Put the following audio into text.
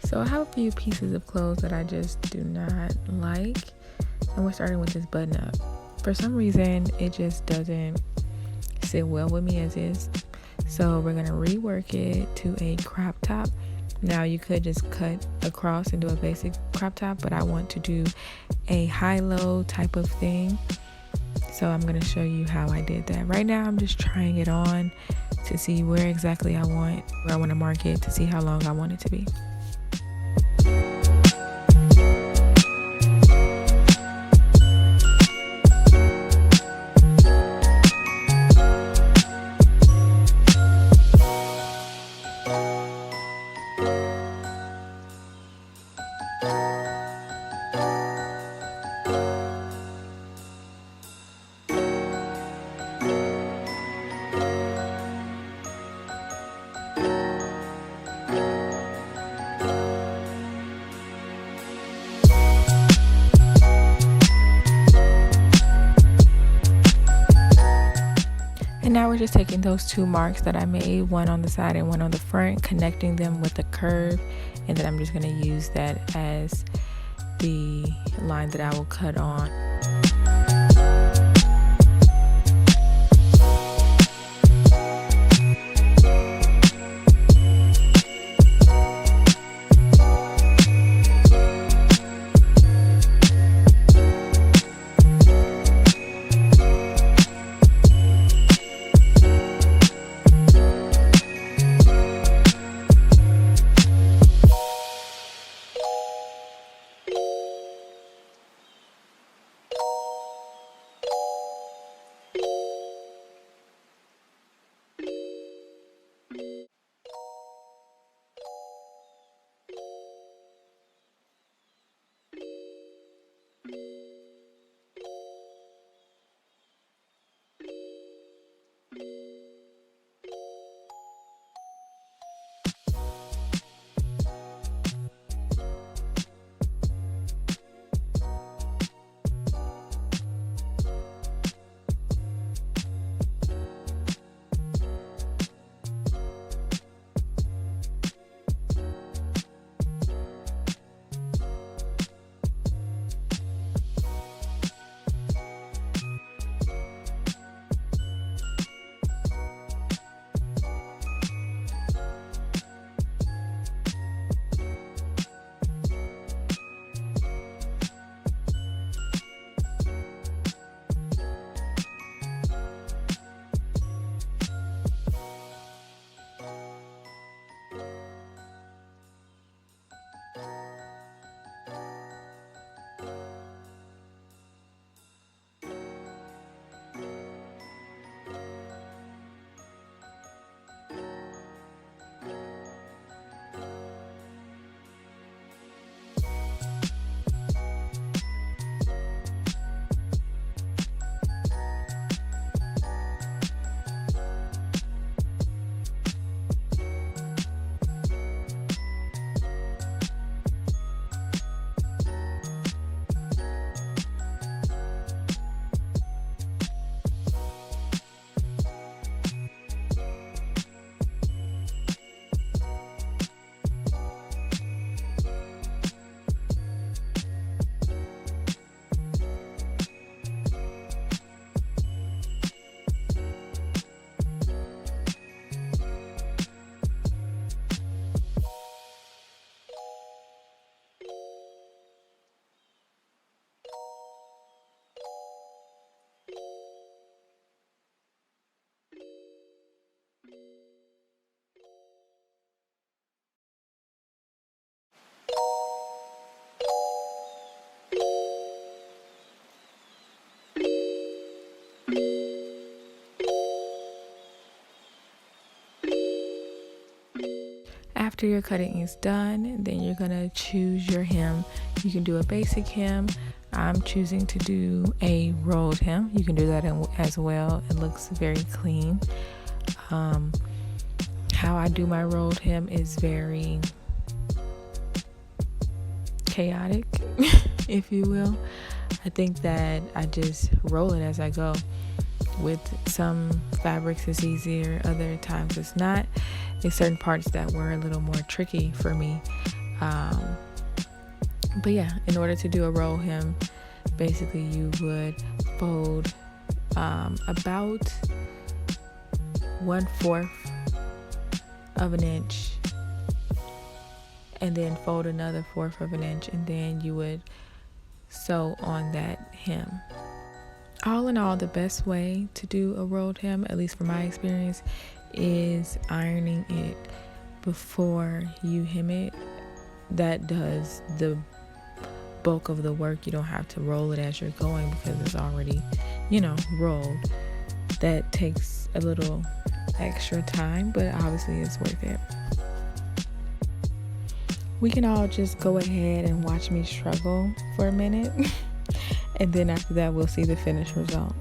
So I have a few pieces of clothes that I just do not like, and we're starting with this button up. For some reason, it just doesn't sit well with me as is, so we're gonna rework it to a crop top. Now you could just cut across and do a basic crop top, but I want to do a high-low type of thing, so I'm gonna show you how I did that. Right now I'm just trying it on to see where exactly I want to mark it, to see how long I want it to be. And now we're just taking those two marks that I made, one on the side and one on the front, connecting them with a curve, and then I'm just going to use that as the line that I will cut on. After your cutting is done, then you're gonna choose your hem. You can do a basic hem. I'm choosing to do a rolled hem. You can do that as well. It looks very clean. How I do my rolled hem is very chaotic, if you will. I think that I just roll it as I go. With some fabrics it's easier, other times it's not. There's certain parts that were a little more tricky for me, Um, but yeah, in order to do a roll hem, basically you would fold about 1/4 of an inch, and then fold another 1/4 of an inch, and then you would sew on that hem. All in all, the best way to do a rolled hem, at least from my experience, is ironing it before you hem it. That does the bulk of the work. You don't have to roll it as you're going because it's already, rolled. That takes a little extra time, but obviously it's worth it. We can all just go ahead and watch me struggle for a minute, and then after that we'll see the finished result.